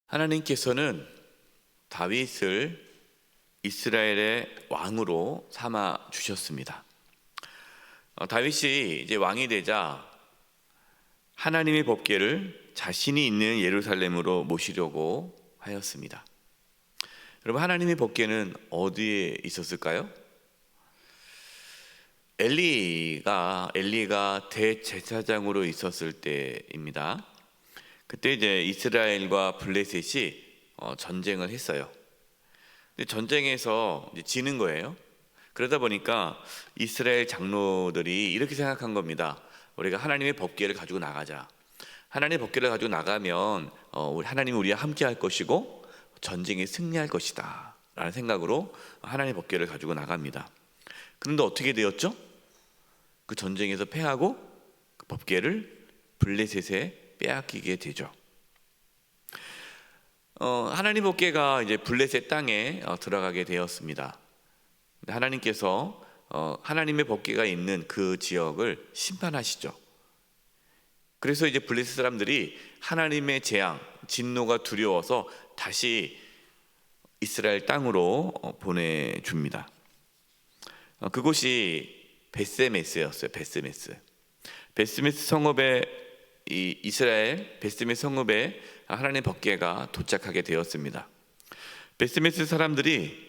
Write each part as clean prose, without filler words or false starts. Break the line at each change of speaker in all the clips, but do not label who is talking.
하나님께서는 다윗을 이스라엘의 왕으로 삼아 주셨습니다. 다윗이 이제 왕이 되자 하나님의 법궤를 자신이 있는 예루살렘으로 모시려고 하였습니다. 여러분, 하나님의 법궤는 어디에 있었을까요? 엘리가 대제사장으로 있었을 때입니다. 그때 이제 이스라엘과 블레셋이 전쟁을 했어요. 근데 전쟁에서 이제 지는 거예요. 그러다 보니까 이스라엘 장로들이 이렇게 생각한 겁니다. 우리가 하나님의 법궤를 가지고 나가자. 하나님의 법궤를 가지고 나가면 하나님이 우리와 함께 할 것이고 전쟁에 승리할 것이다 라는 생각으로 하나님의 법궤를 가지고 나갑니다. 그런데 어떻게 되었죠? 그 전쟁에서 패하고 그 법궤를 블레셋에 빼앗기게 되죠. 하나님 법궤가 이제 블레셋 땅에 들어가게 되었습니다. 하나님께서 하나님의 법궤가 있는 그 지역을 심판하시죠. 그래서 이제 블레셋 사람들이 하나님의 재앙, 진노가 두려워서 다시 이스라엘 땅으로 보내줍니다. 그곳이 베스메스였어요. 베스메스 성읍에 이스라엘 베스메스 성읍에 하나님의 법궤가 도착하게 되었습니다. 베스메스 사람들이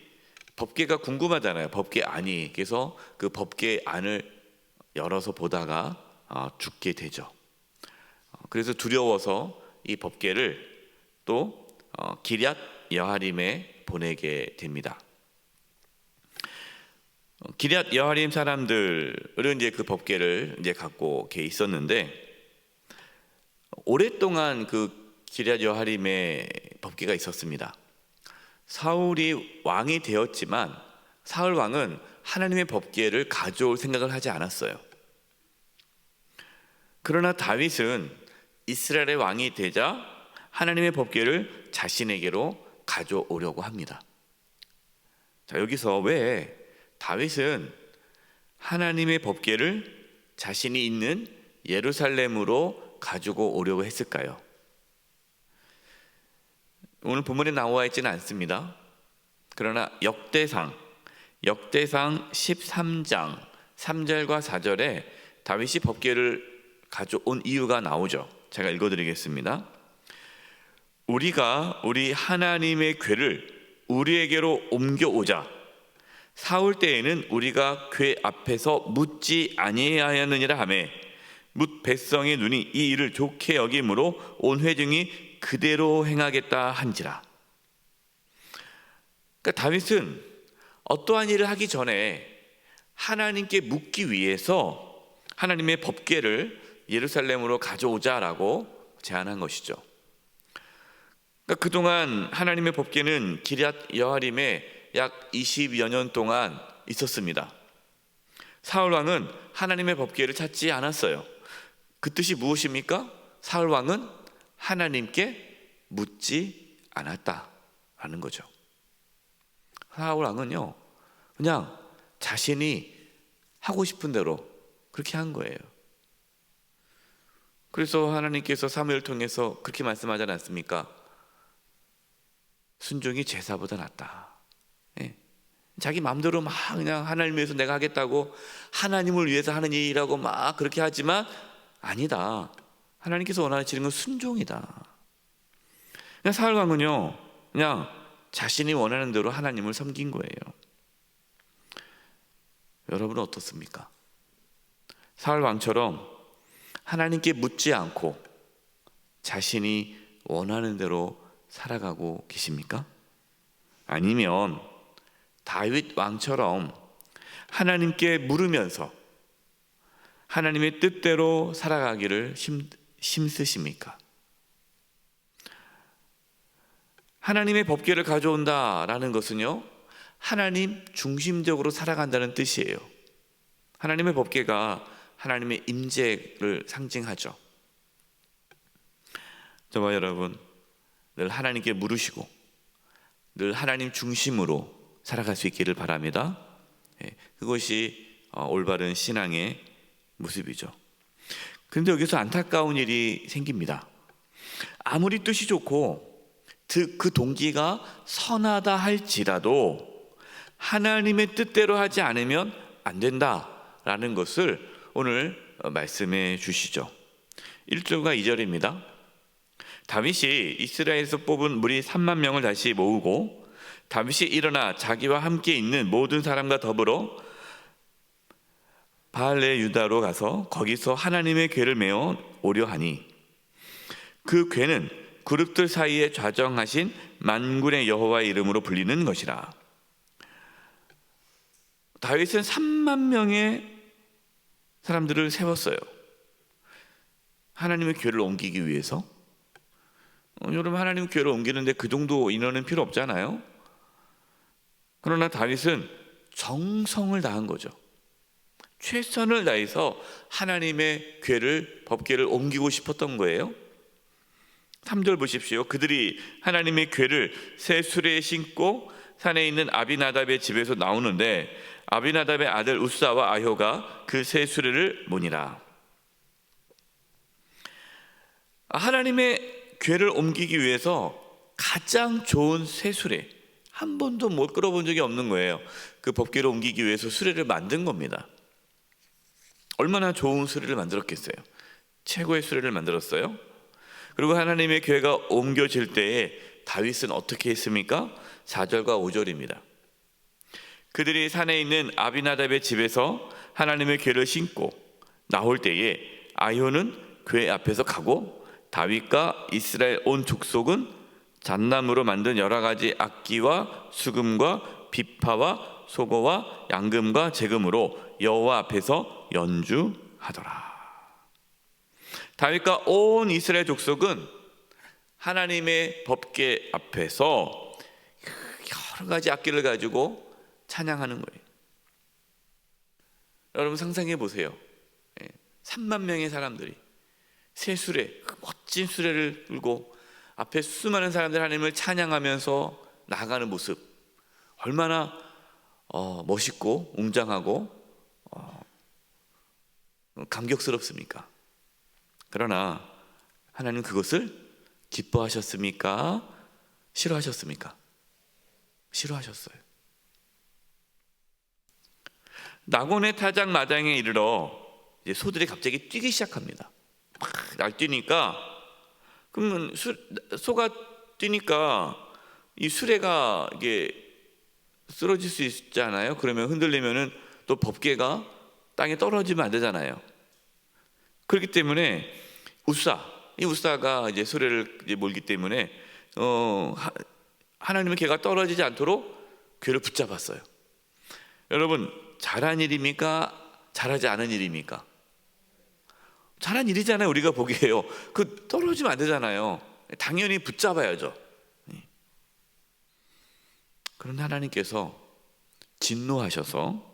법궤가 궁금하잖아요. 법궤 안이. 그래서 그 법궤 안을 열어서 보다가 죽게 되죠. 그래서 두려워서 이 법궤를 또 기럇 여하림에 보내게 됩니다. 기럇 여하림 사람들은 이제 그 법궤를 이제 갖고 있었는데, 오랫동안 그 기럇 여하림에 법궤가 있었습니다. 사울이 왕이 되었지만 사울 왕은 하나님의 법궤를 가져올 생각을 하지 않았어요. 그러나 다윗은 이스라엘의 왕이 되자 하나님의 법궤를 자신에게로 가져오려고 합니다. 자, 여기서 왜 다윗은 하나님의 법궤를 자신이 있는 예루살렘으로 가지고 오려고 했을까요? 오늘 본문에 나와 있지는 않습니다. 그러나 역대상 13장 3절과 4절에 다윗이 법궤를 가져온 이유가 나오죠. 제가 읽어드리겠습니다. 우리가 우리 하나님의 궤를 우리에게로 옮겨오자. 사울 때에는 우리가 궤 앞에서 묻지 아니하였느니라 하며 뭇 백성의 눈이 이 일을 좋게 여김으로 온 회중이 그대로 행하겠다 한지라. 그러니까 다윗은 어떠한 일을 하기 전에 하나님께 묻기 위해서 하나님의 법궤를 예루살렘으로 가져오자라고 제안한 것이죠. 그러니까 그동안 하나님의 법궤는 기럇 여하림에 약 20여 년 동안 있었습니다. 사울 왕은 하나님의 법궤를 찾지 않았어요. 그 뜻이 무엇입니까? 사울 왕은 하나님께 묻지 않았다라는 거죠. 사울 왕은요, 그냥 자신이 하고 싶은 대로 그렇게 한 거예요. 그래서 하나님께서 사무엘을 통해서 그렇게 말씀하지 않았습니까? 순종이 제사보다 낫다. 예. 자기 마음대로 막 그냥 하나님 위해서 내가 하겠다고 하나님을 위해서 하는 일이라고 막 그렇게 하지만 아니다. 하나님께서 원하시는 건 순종이다. 그냥 사울 왕은요, 그냥 자신이 원하는 대로 하나님을 섬긴 거예요. 여러분은 어떻습니까? 사울 왕처럼 하나님께 묻지 않고 자신이 원하는 대로 살아가고 계십니까? 아니면 다윗 왕처럼 하나님께 물으면서 하나님의 뜻대로 살아가기를 힘쓰십니까? 하나님의 법궤를 가져온다라는 것은요, 하나님 중심적으로 살아간다는 뜻이에요. 하나님의 법궤가 하나님의 임재를 상징하죠. 저와 여러분, 늘 하나님께 물으시고 늘 하나님 중심으로 살아갈 수 있기를 바랍니다. 그것이 올바른 신앙의 모습이죠. 그런데 여기서 안타까운 일이 생깁니다. 아무리 뜻이 좋고 그 동기가 선하다 할지라도 하나님의 뜻대로 하지 않으면 안 된다라는 것을 오늘 말씀해 주시죠. 1절과 2절입니다. 다윗이 이스라엘에서 뽑은 무리 3만 명을 다시 모으고 다윗이 일어나 자기와 함께 있는 모든 사람과 더불어 바알레 유다로 가서 거기서 하나님의 궤를 메어 오려 하니 그 궤는 그룹들 사이에 좌정하신 만군의 여호와의 이름으로 불리는 것이라. 다윗은 3만 명의 사람들을 세웠어요. 하나님의 궤를 옮기기 위해서. 여러분, 하나님의 궤를 옮기는데 그 정도 인원은 필요 없잖아요. 그러나 다윗은 정성을 다한 거죠. 최선을 다해서 하나님의 궤를, 법궤를 옮기고 싶었던 거예요. 3절 보십시오. 그들이 하나님의 궤를 새 수레에 싣고 산에 있는 아비나답의 집에서 나오는데 아비나답의 아들 우사와 아효가 그 새 수레를 모니라. 하나님의 궤를 옮기기 위해서 가장 좋은 새 수레, 한 번도 못 끌어본 적이 없는 거예요. 그 법궤를 옮기기 위해서 수레를 만든 겁니다. 얼마나 좋은 수레를 만들었겠어요. 최고의 수레를 만들었어요. 그리고 하나님의 궤가 옮겨질 때에 다윗은 어떻게 했습니까? 4절과 5절입니다. 그들이 산에 있는 아비나답의 집에서 하나님의 궤를 신고 나올 때에 아효는 궤 앞에서 가고 다윗과 이스라엘 온 족속은 잣나무로 만든 여러 가지 악기와 수금과 비파와 소고와 양금과 제금으로 여호와 앞에서 연주하더라. 다윗과 온 이스라엘 족속은 하나님의 법궤 앞에서 여러 가지 악기를 가지고 찬양하는 거예요. 여러분 상상해 보세요. 3만 명의 사람들이 새 수레, 멋진 수레를 들고 앞에 수많은 사람들 하나님을 찬양하면서 나아가는 모습, 얼마나 멋있고 웅장하고 감격스럽습니까? 그러나 하나님 그것을 기뻐하셨습니까? 싫어하셨습니까? 싫어하셨어요. 낙원의 타작 마당에 이르러 이제 소들이 갑자기 뛰기 시작합니다. 막 날뛰니까, 그러면 소가 뛰니까 이 수레가 이게 쓰러질 수 있잖아요. 그러면 흔들리면은 또 법궤가 땅에 떨어지면 안 되잖아요. 그렇기 때문에 이 우사가 이제 수레를 이제 몰기 때문에 하나님의 궤가 떨어지지 않도록 궤를 붙잡았어요. 여러분, 잘한 일입니까? 잘하지 않은 일입니까? 잘한 일이잖아요. 우리가 보기에요. 그 떨어지면 안 되잖아요. 당연히 붙잡아야죠. 그런데 하나님께서 진노하셔서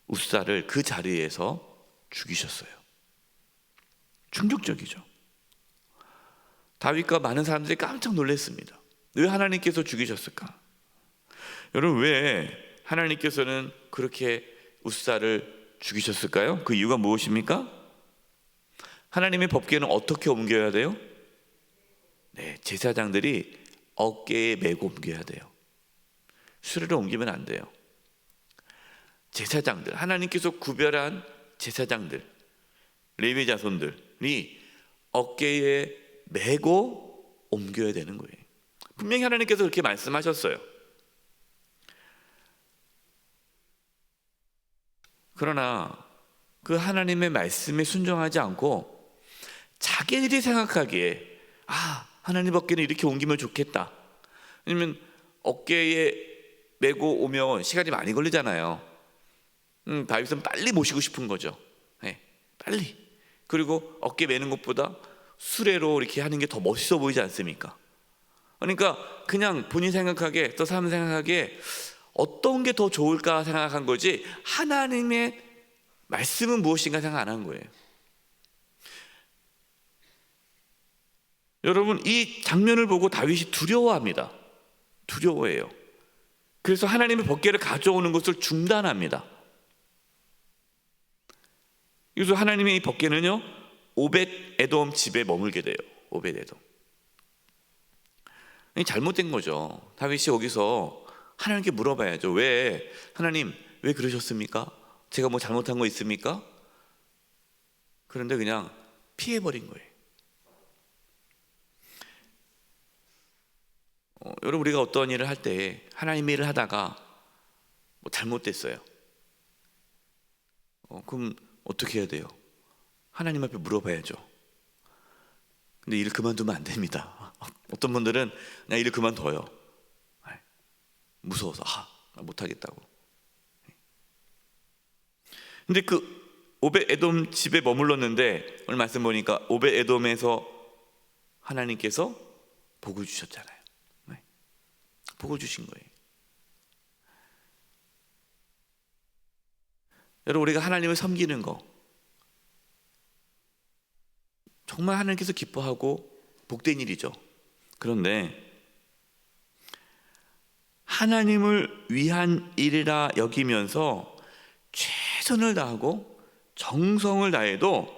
우사를 그 자리에서 죽이셨어요. 충격적이죠. 다윗과 많은 사람들이 깜짝 놀랐습니다. 왜 하나님께서 죽이셨을까? 여러분, 왜 하나님께서는 그렇게 우사를 죽이셨을까요? 그 이유가 무엇입니까? 하나님의 법궤는 어떻게 옮겨야 돼요? 네, 제사장들이 어깨에 메고 옮겨야 돼요. 수레를 옮기면 안 돼요. 제사장들, 하나님께서 구별한 제사장들, 레위 자손들이 어깨에 메고 옮겨야 되는 거예요. 분명히 하나님께서 그렇게 말씀하셨어요. 그러나 그 하나님의 말씀에 순종하지 않고 자기들이 생각하기에 하나님 법궤는 이렇게 옮기면 좋겠다. 왜냐면 어깨에 메고 오면 시간이 많이 걸리잖아요. 다윗은 빨리 모시고 싶은 거죠. 네, 빨리. 그리고 어깨 메는 것보다 수레로 이렇게 하는 게 더 멋있어 보이지 않습니까? 그러니까 그냥 본인 생각하기에, 또 사람 생각하기에 어떤 게 더 좋을까 생각한 거지 하나님의 말씀은 무엇인가 생각 안 한 거예요. 여러분, 이 장면을 보고 다윗이 두려워합니다. 두려워해요. 그래서 하나님의 법궤를 가져오는 것을 중단합니다. 그래서 하나님의 이 법궤는요 오벳 에돔 집에 머물게 돼요. 오벳 에돔. 이게 잘못된 거죠. 다윗이 여기서 하나님께 물어봐야죠. 왜 하나님 왜 그러셨습니까? 제가 뭐 잘못한 거 있습니까? 그런데 그냥 피해버린 거예요. 여러분, 우리가 어떤 일을 할 때 하나님의 일을 하다가 뭐 잘못됐어요. 그럼 어떻게 해야 돼요? 하나님 앞에 물어봐야죠. 근데 일을 그만두면 안 됩니다. 어떤 분들은 그냥 일을 그만둬요. 무서워서 못하겠다고. 근데 그 오벳 에돔 집에 머물렀는데 오늘 말씀 보니까 오벳 에돔에서 하나님께서 복을 주셨잖아요. 복을 주신 거예요. 여러분, 우리가 하나님을 섬기는 거 정말 하나님께서 기뻐하고 복된 일이죠. 그런데 하나님을 위한 일이라 여기면서 최선을 다하고 정성을 다해도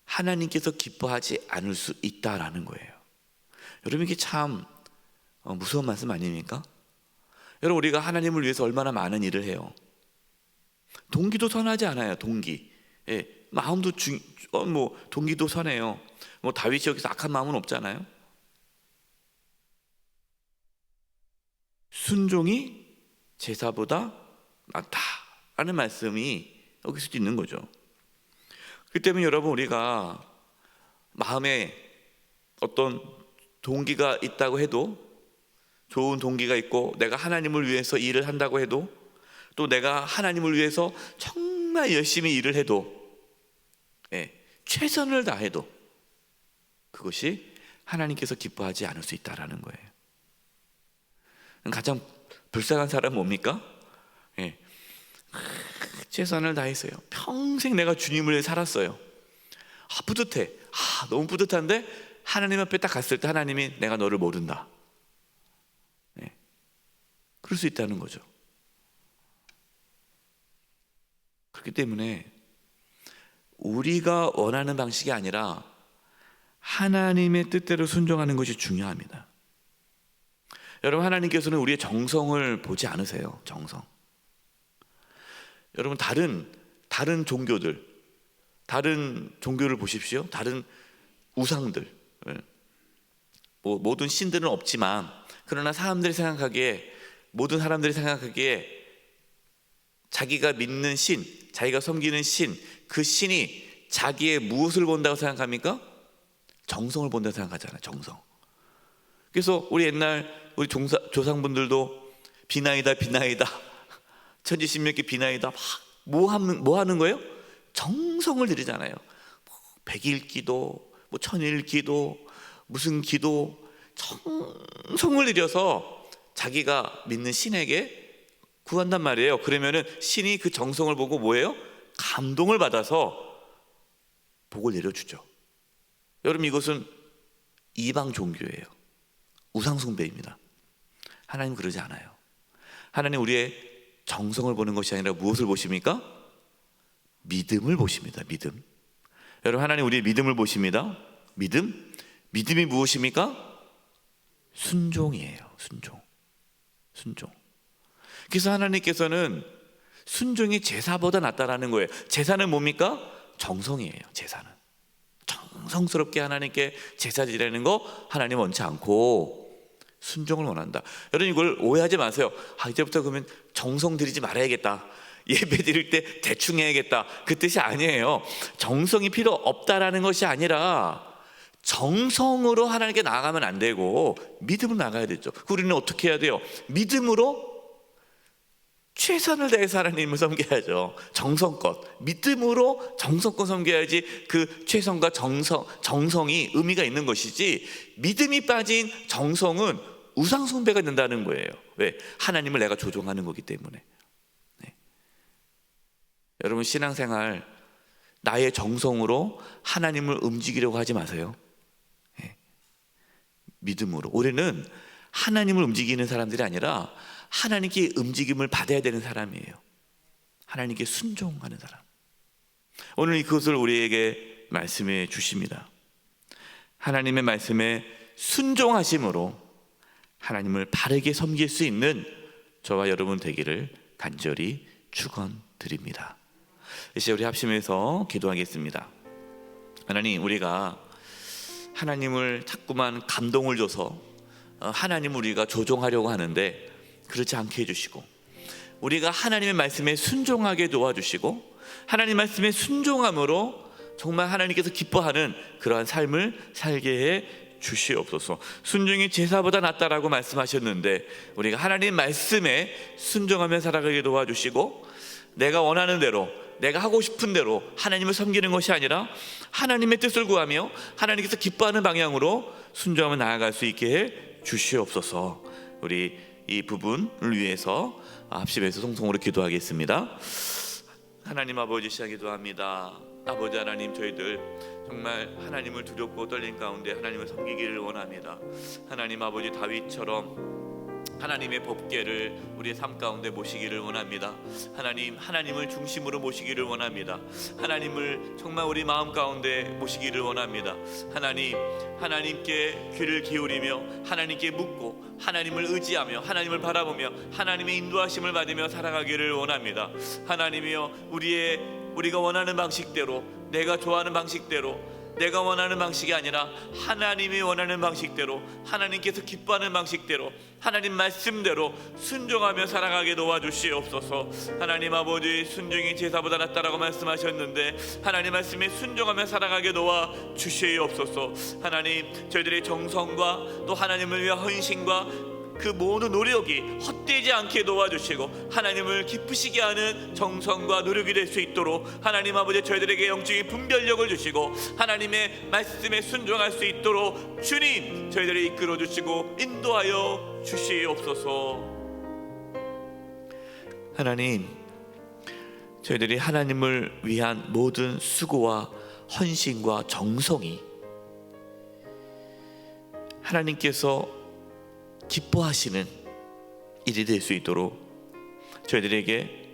하나님께서 기뻐하지 않을 수 있다라는 거예요. 여러분, 이게 참 무서운 말씀 아닙니까? 여러분, 우리가 하나님을 위해서 얼마나 많은 일을 해요. 동기도 선하지 않아요. 동기. 마음도 동기도 선해요. 다윗이 여기서 악한 마음은 없잖아요. 순종이 제사보다 낫다라는 말씀이 여기서 있는 거죠. 그렇기 때문에 여러분, 우리가 마음에 어떤 동기가 있다고 해도, 좋은 동기가 있고 내가 하나님을 위해서 일을 한다고 해도, 또 내가 하나님을 위해서 정말 열심히 일을 해도, 최선을 다해도 그것이 하나님께서 기뻐하지 않을 수 있다라는 거예요. 가장 불쌍한 사람은 뭡니까? 최선을 다했어요. 평생 내가 주님을 위해 살았어요. 뿌듯해. 너무 뿌듯한데 하나님 앞에 딱 갔을 때 하나님이 내가 너를 모른다. 그럴 수 있다는 거죠. 그렇기 때문에 우리가 원하는 방식이 아니라 하나님의 뜻대로 순종하는 것이 중요합니다. 여러분, 하나님께서는 우리의 정성을 보지 않으세요. 정성. 여러분, 다른 종교를 보십시오. 다른 우상들, 모든 신들은 없지만, 그러나 모든 사람들이 생각하기에 자기가 믿는 신, 자기가 섬기는 신, 그 신이 자기의 무엇을 본다고 생각합니까? 정성을 본다고 생각하잖아요. 정성. 그래서 우리 조상분들도 비나이다 천지신명기 비나이다 뭐 하는 거예요? 정성을 들이잖아요. 백일 기도, 천일 기도, 무슨 기도, 정성을 들여서 자기가 믿는 신에게 구한단 말이에요. 그러면은 신이 그 정성을 보고 뭐예요? 감동을 받아서 복을 내려주죠. 여러분, 이것은 이방 종교예요. 우상 숭배입니다. 하나님 그러지 않아요. 하나님 우리의 정성을 보는 것이 아니라 무엇을 보십니까? 믿음을 보십니다. 믿음. 여러분, 하나님 우리의 믿음을 보십니다. 믿음이 무엇입니까? 순종이에요. 순종. 그래서 하나님께서는 순종이 제사보다 낫다라는 거예요. 제사는 뭡니까? 정성이에요. 제사는 정성스럽게 하나님께 제사 지내는 거 하나님 원치 않고 순종을 원한다. 여러분, 이걸 오해하지 마세요. 이제부터 그러면 정성 들이지 말아야겠다, 예배 드릴 때 대충 해야겠다, 그 뜻이 아니에요. 정성이 필요 없다라는 것이 아니라 정성으로 하나님께 나아가면 안 되고 믿음으로 나가야 되죠. 우리는 어떻게 해야 돼요? 믿음으로 최선을 다해서 하나님을 섬겨야죠. 정성껏, 믿음으로 정성껏 섬겨야지 그 최선과 정성이 의미가 있는 것이지, 믿음이 빠진 정성은 우상 숭배가 된다는 거예요. 왜? 하나님을 내가 조종하는 거기 때문에. 여러분, 신앙생활 나의 정성으로 하나님을 움직이려고 하지 마세요. 믿음으로. 우리는 하나님을 움직이는 사람들이 아니라 하나님께 움직임을 받아야 되는 사람이에요. 하나님께 순종하는 사람. 오늘 그것을 우리에게 말씀해 주십니다. 하나님의 말씀에 순종하심으로 하나님을 바르게 섬길 수 있는 저와 여러분 되기를 간절히 축원드립니다. 이제 우리 합심해서 기도하겠습니다. 하나님, 우리가 하나님을 자꾸만 감동을 줘서 하나님을 우리가 조종하려고 하는데 그렇지 않게 해주시고, 우리가 하나님의 말씀에 순종하게 도와주시고, 하나님 말씀에 순종함으로 정말 하나님께서 기뻐하는 그러한 삶을 살게 해 주시옵소서. 순종이 제사보다 낫다라고 말씀하셨는데 우리가 하나님 말씀에 순종하며 살아가게 도와주시고, 내가 원하는 대로, 내가 하고 싶은 대로 하나님을 섬기는 것이 아니라 하나님의 뜻을 구하며 하나님께서 기뻐하는 방향으로 순종하며 나아갈 수 있게 해 주시옵소서. 우리 이 부분을 위해서 합심해서 송송으로 기도하겠습니다. 하나님 아버지, 시작 기도합니다. 아버지 하나님, 저희들 정말 하나님을 두렵고 떨린 가운데 하나님을 섬기기를 원합니다. 하나님 아버지, 다윗처럼 하나님의 법궤를 우리의 삶 가운데 모시기를 원합니다. 하나님을 중심으로 모시기를 원합니다. 하나님을 정말 우리 마음 가운데 모시기를 원합니다. 하나님께 귀를 기울이며 하나님께 묻고 하나님을 의지하며 하나님을 바라보며 하나님의 인도하심을 받으며 살아가기를 원합니다. 하나님이여, 우리가 원하는 방식대로, 내가 좋아하는 방식대로, 내가 원하는 방식이 아니라 하나님이 원하는 방식대로, 하나님께서 기뻐하는 방식대로, 하나님 말씀대로 순종하며 살아가게 도와주시옵소서. 하나님 아버지, 순종이 제사보다 낫다라고 말씀하셨는데 하나님 말씀에 순종하며 살아가게 도와주시옵소서. 하나님, 저희들의 정성과 또 하나님을 위한 헌신과 그 모든 노력이 헛되지 않게 도와주시고 하나님을 기쁘시게 하는 정성과 노력이 될 수 있도록 하나님 아버지, 저희들에게 영적인 분별력을 주시고 하나님의 말씀에 순종할 수 있도록 주님, 저희들을 이끌어 주시고 인도하여 주시옵소서. 하나님, 저희들이 하나님을 위한 모든 수고와 헌신과 정성이 하나님께서 기뻐하시는 일이 될 수 있도록 저희들에게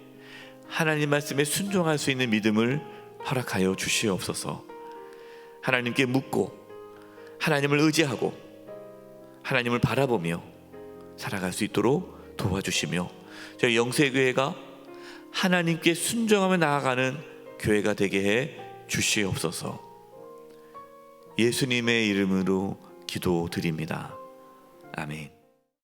하나님 말씀에 순종할 수 있는 믿음을 허락하여 주시옵소서. 하나님께 묻고 하나님을 의지하고 하나님을 바라보며 살아갈 수 있도록 도와주시며, 저희 영세교회가 하나님께 순종하며 나아가는 교회가 되게 해 주시옵소서. 예수님의 이름으로 기도드립니다. 아멘.